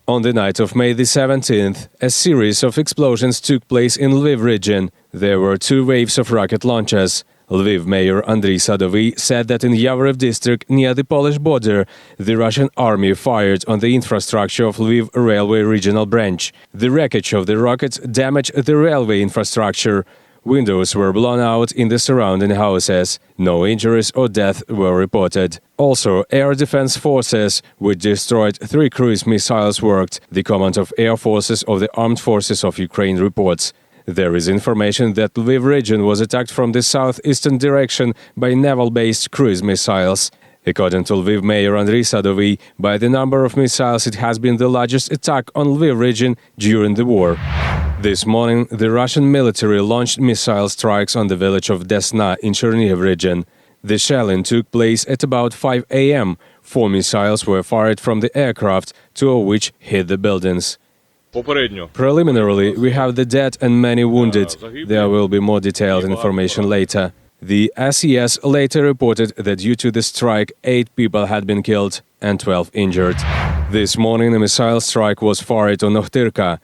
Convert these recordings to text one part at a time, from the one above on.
On the night of May the 17th, a series of explosions took place in Lviv region. There were two waves of rocket launches. Lviv Mayor Andriy Sadovy said that in Yavoriv district near the Polish border, the Russian army fired on the infrastructure of Lviv railway regional branch. The wreckage of the rockets damaged the railway infrastructure. Windows were blown out in the surrounding houses. No injuries or death were reported. Also, air defense forces, which destroyed 3 cruise missiles, worked, the Command of Air Forces of the Armed Forces of Ukraine reports. There is information that Lviv region was attacked from the southeastern direction by naval-based cruise missiles. According to Lviv Mayor Andriy Sadovy, by the number of missiles, it has been the largest attack on Lviv region during the war. This morning, the Russian military launched missile strikes on the village of Desna in Chernihiv region. The shelling took place at about 5 a.m. 4 missiles were fired from the aircraft, 2 of which hit the buildings. Preliminarily, we have the dead and many wounded. There will be more detailed information later. The SES later reported that due to the strike, 8 people had been killed and 12 injured. This morning, a missile strike was fired on Okhtyrka.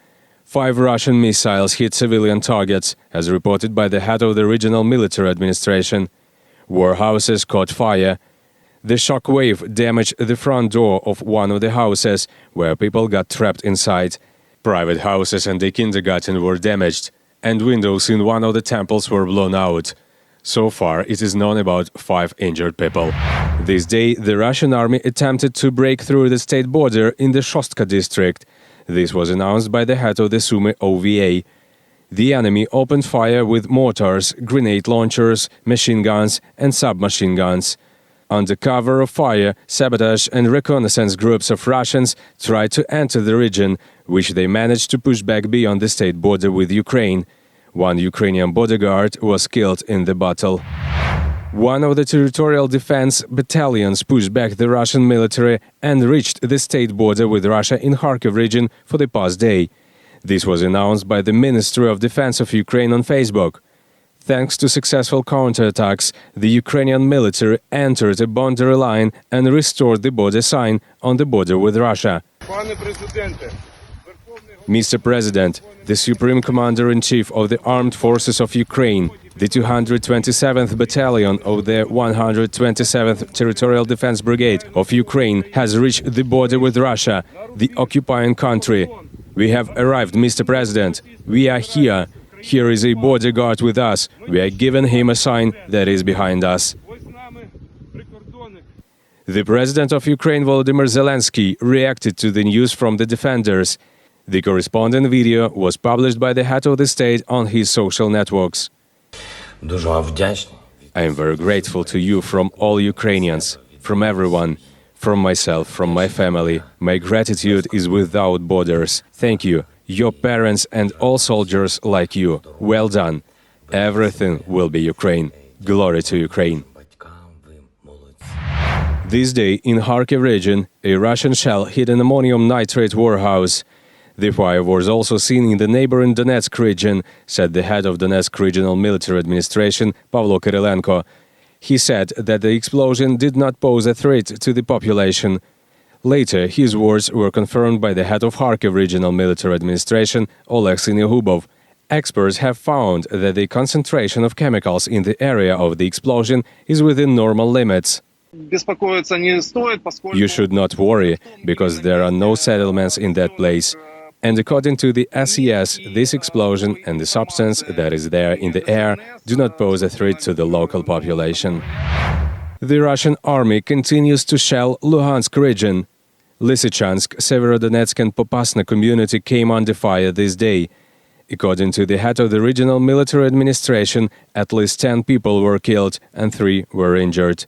5 Russian missiles hit civilian targets, as reported by the head of the regional military administration. Warehouses caught fire. The shock wave damaged the front door of one of the houses, where people got trapped inside. Private houses and a kindergarten were damaged, and windows in one of the temples were blown out. So far, it is known about 5 injured people. This day, the Russian army attempted to break through the state border in the Shostka district. This was announced by the head of the Sumy OVA. The enemy opened fire with mortars, grenade launchers, machine guns and submachine guns. Under cover of fire, sabotage and reconnaissance groups of Russians tried to enter the region, which they managed to push back beyond the state border with Ukraine. 1 Ukrainian bodyguard was killed in the battle. One of the territorial defense battalions pushed back the Russian military and reached the state border with Russia in Kharkiv region for the past day. This was announced by the Ministry of Defense of Ukraine on Facebook. Thanks to successful counterattacks, the Ukrainian military entered a boundary line and restored the border sign on the border with Russia. Mr. President, the Supreme Commander-in-Chief of the Armed Forces of Ukraine, the 227th Battalion of the 127th Territorial Defense Brigade of Ukraine has reached the border with Russia, the occupying country. We have arrived, Mr. President. We are here. Here is a border guard with us. We are giving him a sign that is behind us. The President of Ukraine, Volodymyr Zelensky, reacted to the news from the defenders. The corresponding video was published by the head of the state on his social networks. I am very grateful to you from all Ukrainians, from everyone, from myself, from my family. My gratitude is without borders. Thank you, your parents and all soldiers like you. Well done. Everything will be Ukraine. Glory to Ukraine. This day in Kharkiv region, a Russian shell hit an ammonium nitrate warehouse. The fire was also seen in the neighboring Donetsk region, said the head of Donetsk Regional Military Administration, Pavlo Kyrylenko. He said that the explosion did not pose a threat to the population. Later, his words were confirmed by the head of Kharkiv Regional Military Administration, Oleg Syniehubov. Experts have found that the concentration of chemicals in the area of the explosion is within normal limits. You should not worry, because there are no settlements in that place. And according to the SES, this explosion and the substance that is there in the air do not pose a threat to the local population. The Russian army continues to shell Luhansk region. Lysychansk, Severodonetsk and Popasna community came under fire this day. According to the head of the regional military administration, at least 10 people were killed and 3 were injured.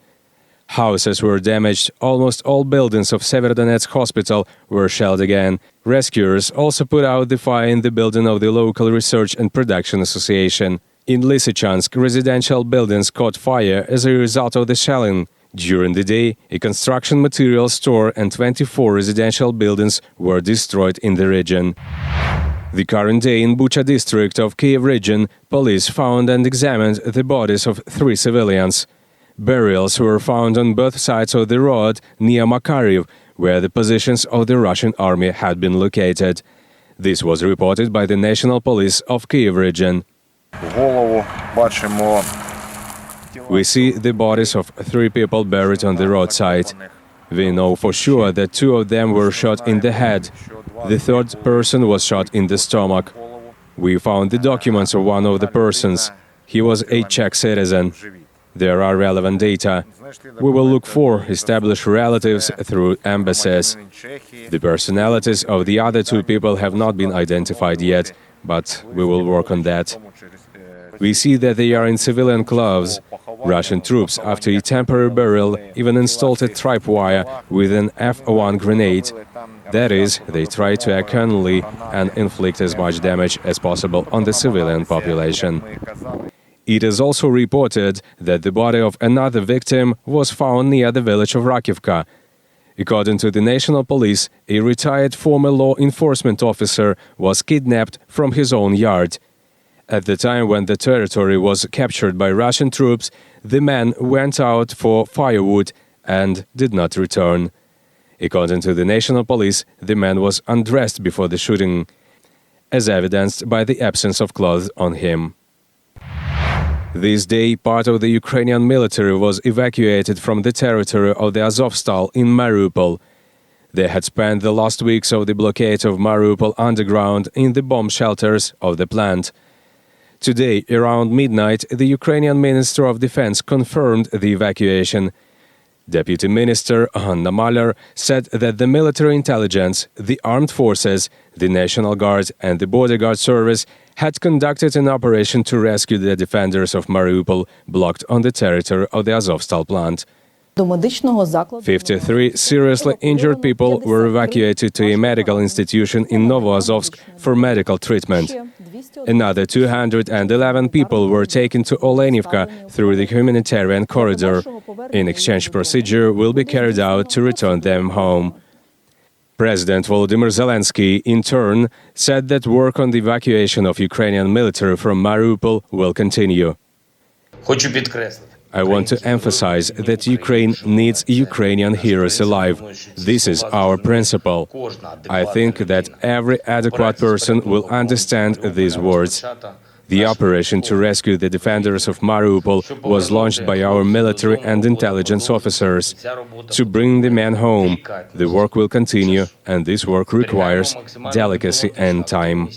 Houses were damaged, almost all buildings of Severodonetsk hospital were shelled again. Rescuers also put out the fire in the building of the local research and production association. In Lysychansk, residential buildings caught fire as a result of the shelling. During the day, a construction material store and 24 residential buildings were destroyed in the region. The current day in Bucha district of Kyiv region, police found and examined the bodies of 3 civilians. Burials were found on both sides of the road near Makariv, where the positions of the Russian army had been located. This was reported by the National Police of Kyiv region. We see the bodies of 3 people buried on the roadside. We know for sure that 2 of them were shot in the head. The 3rd person was shot in the stomach. We found the documents of one of the persons. He was a Czech citizen. There are relevant data. We will look for established relatives through embassies. The personalities of the other 2 people have not been identified yet, but we will work on that. We see that they are in civilian clothes. Russian troops, after a temporary burial, even installed a tripwire with an F1 grenade. That is, they try to act cunningly and inflict as much damage as possible on the civilian population. It is also reported that the body of another victim was found near the village of Kharkiv. According to the National Police, a retired former law enforcement officer was kidnapped from his own yard. At the time when the territory was captured by Russian troops, the man went out for firewood and did not return. According to the National Police, the man was undressed before the shooting, as evidenced by the absence of clothes on him. This day, part of the Ukrainian military was evacuated from the territory of the Azovstal in Mariupol. They had spent the last weeks of the blockade of Mariupol underground in the bomb shelters of the plant. Today, around midnight, the Ukrainian Minister of Defense confirmed the evacuation. Deputy Minister Hanna Maler said that the military intelligence, the armed forces, the National Guard and the Border Guard Service had conducted an operation to rescue the defenders of Mariupol blocked on the territory of the Azovstal plant. 53 seriously injured people were evacuated to a medical institution in Novoazovsk for medical treatment. Another 211 people were taken to Olenivka through the humanitarian corridor. An exchange procedure will be carried out to return them home. President Volodymyr Zelensky, in turn, said that work on the evacuation of Ukrainian military from Mariupol will continue. I want to emphasize that Ukraine needs Ukrainian heroes alive. This is our principle. I think that every adequate person will understand these words. The operation to rescue the defenders of Mariupol was launched by our military and intelligence officers. To bring the men home, the work will continue, and this work requires delicacy and time.